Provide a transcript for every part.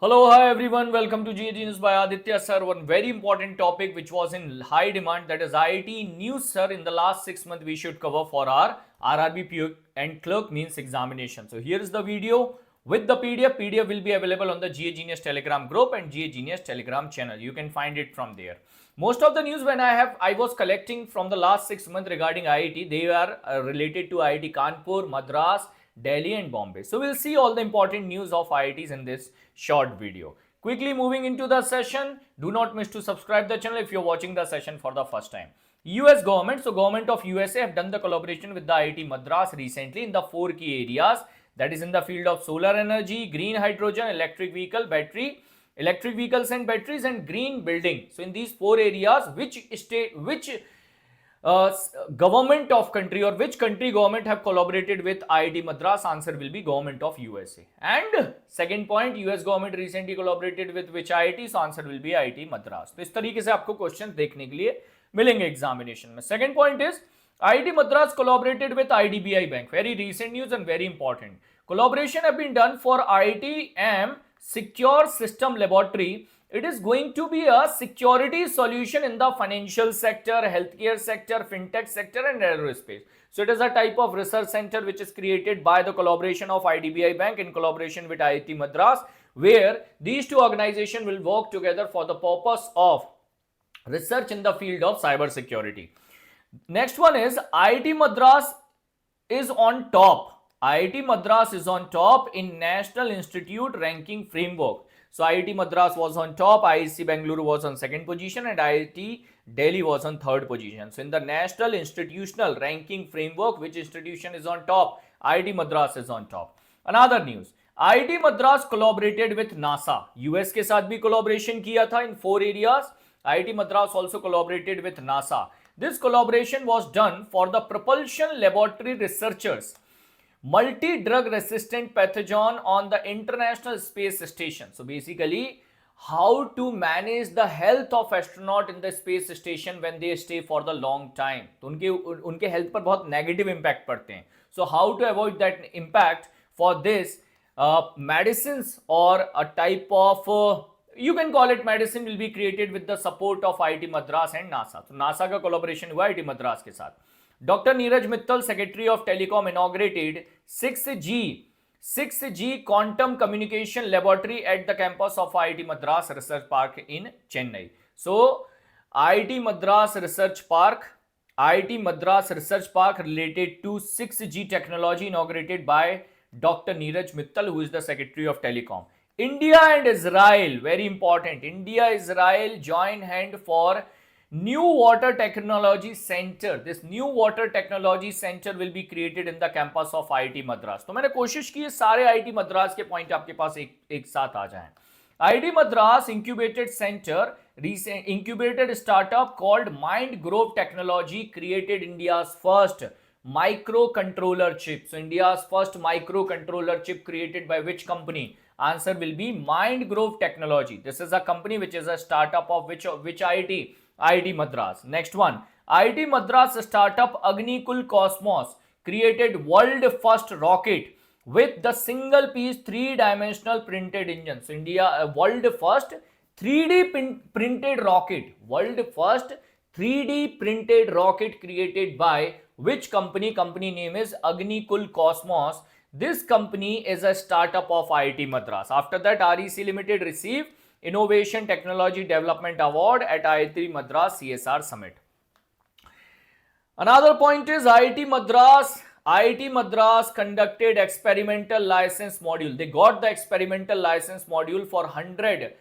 Hello, hi everyone. Welcome to GAG News by Aditya sir. One very important topic which was in high demand, that is IIT news sir. In the last 6 months, we should cover for our RRB PO and clerk means examination. So here is the video with the PDF. PDF will be available on the GA Genius Telegram group and GA Genius Telegram channel. You can find it from there. Most of the news when I was collecting from the last 6 months regarding IIT, they are related to IIT Kanpur, Madras, Delhi and Bombay. So we'll see all the important news of IITs in this short video. Quickly moving into the session, do not miss to subscribe the channel if you're watching the session for the first time. US government, so government of USA have done the collaboration with the IIT Madras recently in the 4 key areas, that is in the field of solar energy, green hydrogen, electric vehicles and batteries and green building. So in these 4 areas, which government of country or which country government have collaborated with IIT Madras? Answer will be government of USA. And second point, US government recently collaborated with which IIT? So answer will be IIT Madras. तो इस तरीके से आपको question देखने के लिए मिलेंगे examination में. Second point is IIT Madras collaborated with IDBI Bank. Very recent news and very important. Collaboration have been done for IITM Secure System Laboratory. It is going to be a security solution in the financial sector, healthcare sector, fintech sector and aerospace. So it is a type of research center which is created by the collaboration of IDBI Bank in collaboration with IIT Madras, where these two organizations will work together for the purpose of research in the field of cyber security. Next one is IIT Madras is on top. IIT Madras is on top in National Institute Ranking Framework. So IIT Madras was on top, IIC Bangalore was on second position and IIT Delhi was on third position. So in the National Institutional Ranking Framework, which institution is on top? IIT Madras is on top. Another news, IIT Madras collaborated with NASA. US के साथ भी collaboration किया था in 4 areas. IIT Madras also collaborated with NASA. This collaboration was done for the propulsion laboratory researchers multi-drug resistant pathogen on the International Space Station. So basically, how to manage the health of astronaut in the space station when they stay for the long time. तो उनके health पर बहुत negative impact पड़ते हैं. So how to avoid that impact? For this, medicines or a type of you can call it medicine will be created with the support of IIT Madras and NASA. So NASA का collaboration हुआ IIT Madras के साथ. Dr. Neeraj Mittal, Secretary of Telecom, inaugurated 6G Quantum Communication Laboratory at the campus of IIT Madras Research Park in Chennai. So, IIT Madras Research Park related to 6G technology inaugurated by Dr. Neeraj Mittal, who is the Secretary of Telecom. India and Israel, very important. India, Israel join hand for New Water Technology Center. This New Water Technology Center will be created in the campus of IIT Madras. तो मैंने कोशिश की सारे IIT Madras के point आपके पास एक साथ आ जाएं. IIT Madras incubated center, recent incubated startup called Mind Grove Technology created India's first microcontroller chip. So India's first microcontroller chip created by which company? Answer will be Mind Grove Technology. This is a company which is a startup of which IIT? IIT Madras. Next one, IIT Madras startup Agnikul Cosmos created world first rocket with the single piece 3-dimensional printed engine. So India world first 3D printed rocket. World first 3D printed rocket created by which company? Company name is Agnikul Cosmos. This company is a startup of IIT Madras. After that, REC Limited received Innovation Technology Development Award at IIT Madras CSR Summit. Another point is IIT Madras conducted experimental license module. They got the experimental license module for 100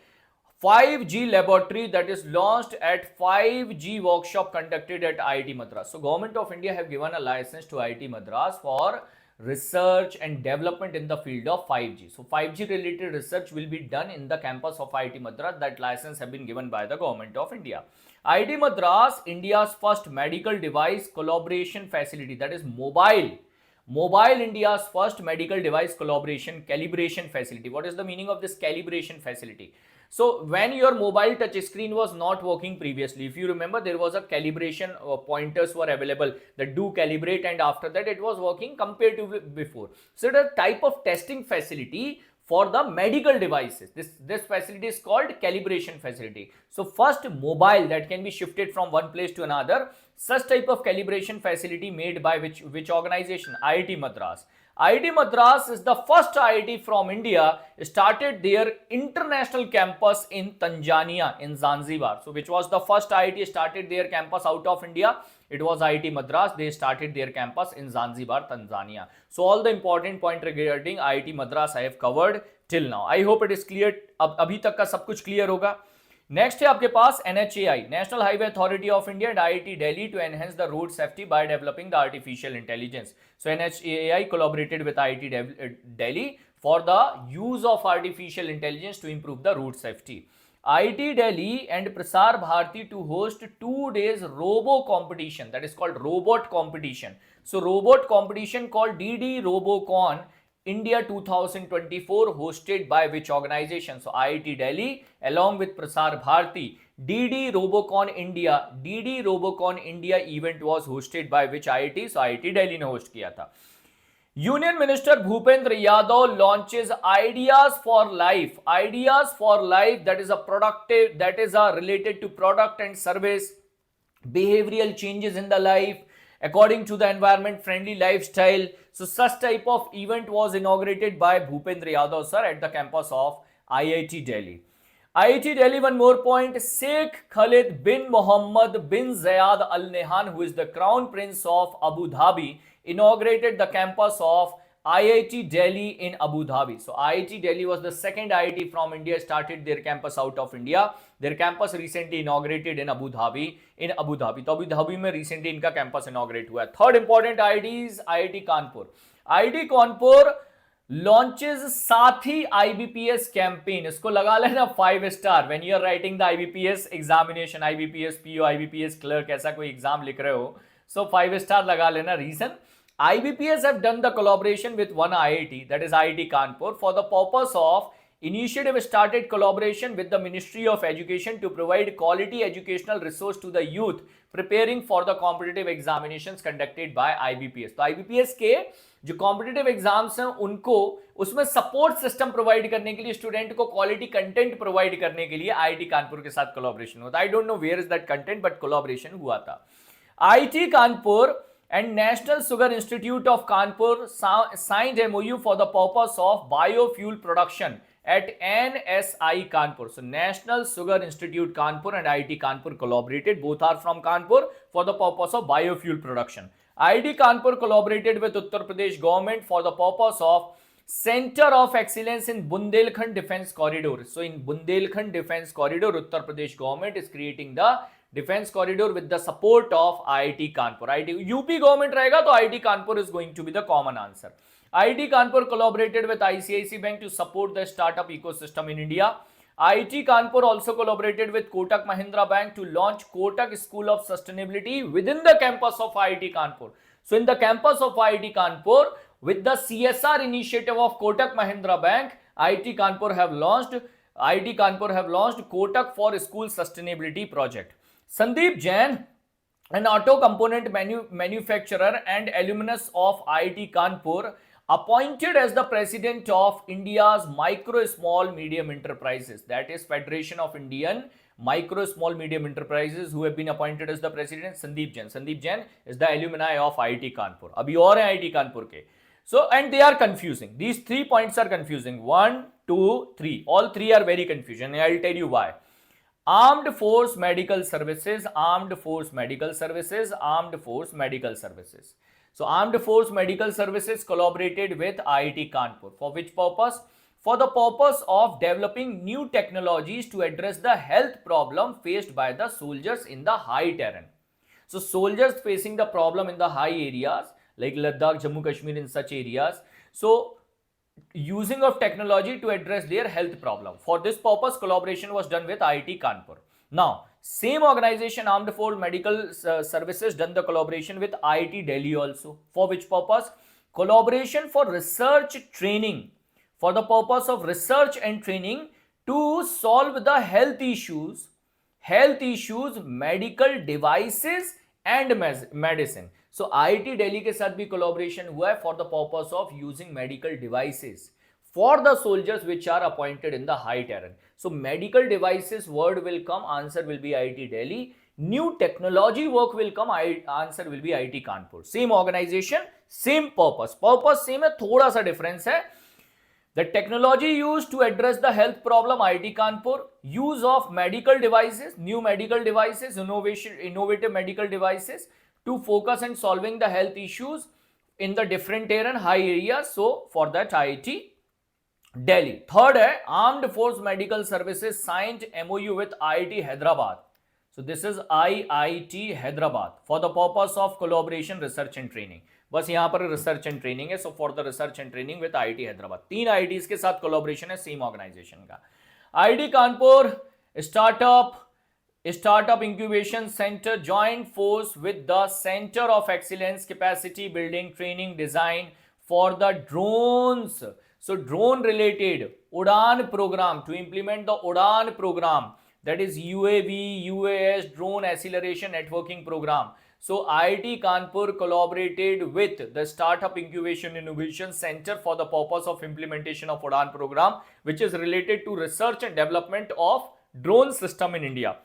5G laboratory that is launched at 5G workshop conducted at IIT Madras. So Government of India have given a license to IIT Madras for research and development in the field of 5G. So 5G related research will be done in the campus of IIT Madras. That license have been given by the Government of India. IIT Madras, India's first medical device collaboration facility, that is mobile India's first medical device collaboration calibration facility. What is the meaning of this calibration facility? So when your mobile touch screen was not working previously, if you remember, there was a calibration pointers were available that do calibrate, and after that it was working compared to before. So the type of testing facility for the medical devices. This facility is called calibration facility. So first mobile that can be shifted from one place to another, such type of calibration facility made by which organization? IIT Madras. IIT Madras is the first IIT from India, started their international campus in Tanzania, in Zanzibar. So which was the first IIT started their campus out of India? It was IIT Madras. They started their campus in Zanzibar, Tanzania. So all the important point regarding IIT Madras I have covered till now. I hope it is clear. अब अभी तक का सब कुछ clear होगा. Next है आपके पास NHAI, national highway authority of India and IIT Delhi to enhance the road safety by developing the artificial intelligence. So NHAI collaborated with IIT Delhi for the use of artificial intelligence to improve the road safety. IIT Delhi and Prasar Bharati to host 2 days robo competition, that is called robot competition. So robot competition called DD RoboCon India 2024 hosted by which organization? So IIT Delhi along with Prasar Bharati. DD RoboCon India event was hosted by which IIT? So IIT Delhi ने host किया था. Union Minister Bhupendra Yadav launches Ideas for Life. Ideas for Life, that is related to product and service, behavioral changes in the life according to the environment friendly lifestyle. So such type of event was inaugurated by Bhupendra Yadav sir at the campus of IIT Delhi. IIT Delhi, one more point, Sheikh Khalid bin Mohammed bin Zayed Al Nahyan, who is the Crown Prince of Abu Dhabi, inaugurated the campus of IIT Delhi in Abu Dhabi. So IIT Delhi was the second IIT from India, started their campus out of India. Their campus recently inaugurated in Abu Dhabi. तो Abu Dhabi में recently इनका campus inaugurate हुआ है. Third important IIT is IIT Kanpur. IIT Kanpur launches Sathi IBPS campaign. इसको लगा लेना 5 star when you are writing the IBPS examination, IBPS PO, IBPS clerk, ऐसा कोई exam लिख रहे हो, so 5 star लगा लेना. Reason, IBPS have done the collaboration with one IIT, that is IIT Kanpur, for the purpose of initiative started collaboration with the Ministry of Education to provide quality educational resource to the youth preparing for the competitive examinations conducted by IBPS. तो IBPS के जो competitive exams हैं उनको उसमें support system provide करने के लिए, student को क्वालिटी कंटेंट प्रोवाइड करने के लिए आईआईटी कानपुर के साथ कोलैबोरेशन होता है. I don't know where is that content, but collaboration हुआ था. IIT Kanpur and National Sugar Institute of Kanpur signed MOU for the purpose of biofuel production at NSI Kanpur. So National Sugar Institute Kanpur and IIT Kanpur collaborated. Both are from Kanpur for the purpose of biofuel production. IIT Kanpur collaborated with Uttar Pradesh government for the purpose of Center of Excellence in Bundelkhand Defence Corridor. So in Bundelkhand Defence Corridor, Uttar Pradesh government is creating the Defence Corridor with the support of IIT Kanpur. UP government रहेगा तो IIT Kanpur is going to be the common answer. IIT Kanpur collaborated with ICICI Bank to support the startup ecosystem in India. IIT Kanpur also collaborated with Kotak Mahindra Bank to launch Kotak School of Sustainability within the campus of IIT Kanpur. So in the campus of IIT Kanpur, with the CSR initiative of Kotak Mahindra Bank, IIT Kanpur have launched Kotak for School Sustainability project. Sandeep Jain, an auto component manufacturer and alumnus of IIT Kanpur, appointed as the president of India's Micro Small Medium Enterprises, that is Federation of Indian Micro Small Medium Enterprises, who have been appointed as the president. Sandeep Jain. Sandeep Jain is the alumni of IIT Kanpur. अभी और हैं IIT Kanpur के. So and they are confusing. These 3 points are confusing. 1, 2, 3. All 3 are very confusing. I'll tell you why. Armed Force Medical Services, Armed Force Medical Services, Armed Force Medical Services. So Armed Force Medical Services collaborated with IIT Kanpur. For which purpose? For the purpose of developing new technologies to address the health problem faced by the soldiers in the high terrain. So soldiers facing the problem in the high areas like Ladakh, Jammu Kashmir, in such areas. So using of technology to address their health problem. For this purpose, collaboration was done with IIT Kanpur. Now, same organization, Armed Force Medical Services, done the collaboration with IIT Delhi also. For which purpose? Collaboration for research training. For the purpose of research and training to solve the health issues, medical devices and medicine. So IIT Delhi के साथ भी collaboration हुआ है for the purpose of using medical devices for the soldiers which are appointed in the high terrain. So medical devices word will come, answer will be IIT Delhi. New technology work will come, answer will be IIT Kanpur. Same organization, same purpose. Purpose same है, थोड़ा सा difference है. The technology used to address the health problem, IIT Kanpur. Use of medical devices, new medical devices, innovative medical devices to focus on solving the health issues in the different terrain, high areas. So for that IIT Delhi. Third है Armed Force Medical Services signed MOU with IIT Hyderabad. So this is IIT Hyderabad for the purpose of collaboration, research and training. बस यहाँ पर research and training है. So for the research and training with IIT Hyderabad. 3 IITs के साथ collaboration है same organisation का. IIT Kanpur startup incubation centre joint force with the centre of excellence capacity building training design for the drones. So drone related Udan program to implement the Udan program, that is UAV, UAS, drone acceleration networking program. So IIT Kanpur collaborated with the Startup Incubation Innovation Center for the purpose of implementation of Udan program, which is related to research and development of drone system in India.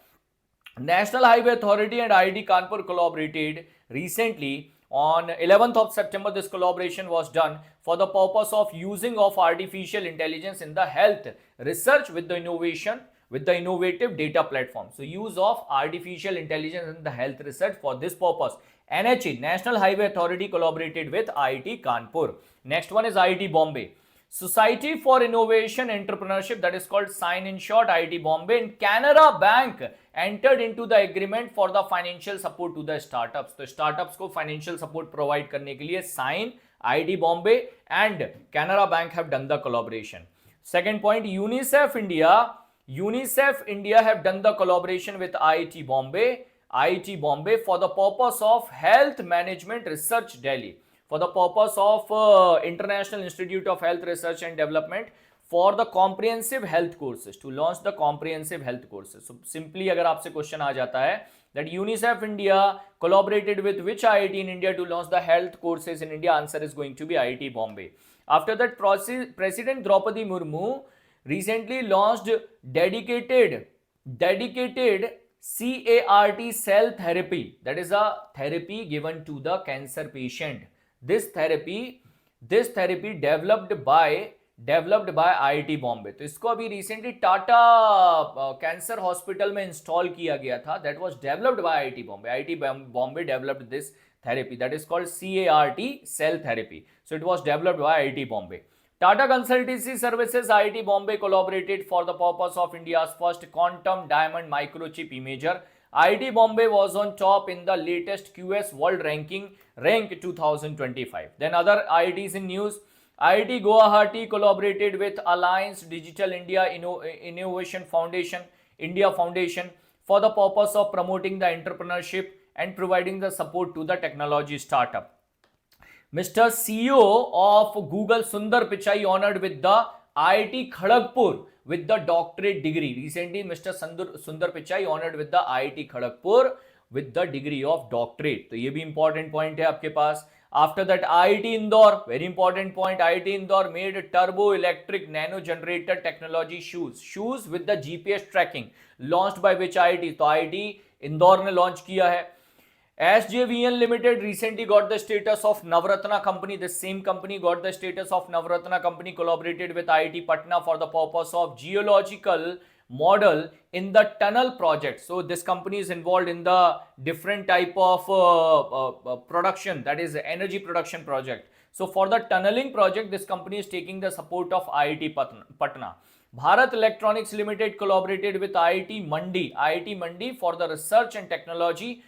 National Highway Authority and IIT Kanpur collaborated recently. On 11th of September, this collaboration was done for the purpose of using of artificial intelligence in the health research with the innovative data platform. So use of artificial intelligence in the health research for this purpose. NHA, National Highway Authority, collaborated with IIT Kanpur. Next one is IIT Bombay. Society for Innovation Entrepreneurship, that is called Sign in short, IIT Bombay, and Canara Bank entered into the agreement for the financial support to the startups. तो startups को financial support provide करने के लिए Sign, IIT Bombay and Canara Bank have done the collaboration. Second point, UNICEF India have done the collaboration with IIT Bombay for the purpose of health management research Delhi. For the purpose of International Institute of Health Research and Development for the comprehensive health courses, to launch the comprehensive health courses. So simply अगर आपसे question आ जाता है that UNICEF India collaborated with which IIT in India to launch the health courses in India, answer is going to be IIT Bombay. After that, President Draupadi Murmu recently launched dedicated CAR-T cell therapy, that is a therapy given to the cancer patient. This therapy developed by IIT Bombay. तो इसको अभी recently Tata cancer hospital में install किया गया था. That was developed by IIT Bombay. IIT Bombay developed this therapy, that is called CAR-T cell therapy. So it was developed by IIT Bombay. Tata Consultancy Services, IIT Bombay collaborated for the purpose of India's first quantum diamond microchip imager. IIT Bombay was on top in the latest QS World Rank 2025. Then other IITs in news. IIT Guwahati collaborated with Alliance Digital India Innovation Foundation, India Foundation, for the purpose of promoting the entrepreneurship and providing the support to the technology startup. Mr. CEO of Google Sundar Pichai honored with the IIT Kharagpur with the doctorate degree. Recently, Mr. Sundar Pichai honored with the IIT Kharagpur with the degree of doctorate. तो ये भी important point है आपके पास. After that, IIT Indore, very important point. IIT Indore made turbo electric nano generator technology shoes with the GPS tracking, launched by which IIT? तो IIT Indore ने launch किया है. SJVN Limited recently got the status of Navratna company. The same company got the status of Navratna company, collaborated with IIT Patna for the purpose of geological model in the tunnel project. So this company is involved in the different type of production, that is energy production project. So for the tunneling project, this company is taking the support of IIT Patna. Bharat Electronics Limited collaborated with IIT Mandi for the research and technology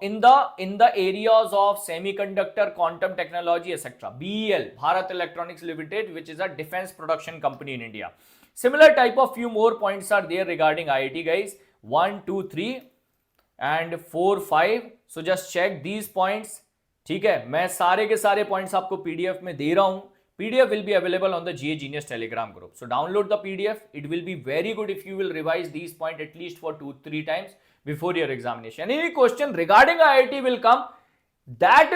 in the areas of semiconductor, quantum technology, etc. BEL, Bharat Electronics Limited, which is a defense production company in India. Similar type of few more points are there regarding IIT, guys. 1, 2, 3 and 4, 5. So just check these points. ठीक है, मैं सारे के सारे points आपको PDF में दे रहा हूँ. PDF will be available on the GA Genius Telegram group. So download the PDF. It will be very good if you will revise these points at least for 2-3 times before your examination. Any question regarding IIT will come. That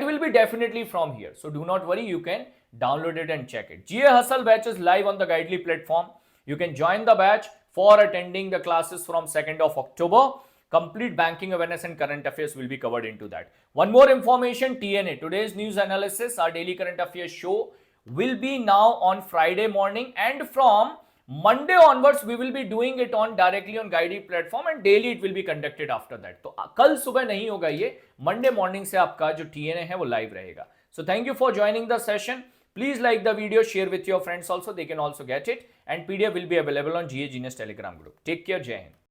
will be definitely from here. So do not worry. You can download it and check it. GA Hustle batch is live on the Guidely platform. You can join the batch for attending the classes from 2nd of October. Complete banking awareness and current affairs will be covered into that. One more information, TNA, today's news analysis, our daily current affairs show will be now on Friday morning, and from Monday onwards we will be doing it on directly on Guidely platform and daily it will be conducted after that. तो कल सुबह नहीं होगा ये, Monday morning से आपका जो TNA है वो live रहेगा. So thank you for joining the session. Please like the video, share with your friends also, they can also get it, and PDF will be available on GA Genius Telegram group. Take care, Jai Hind.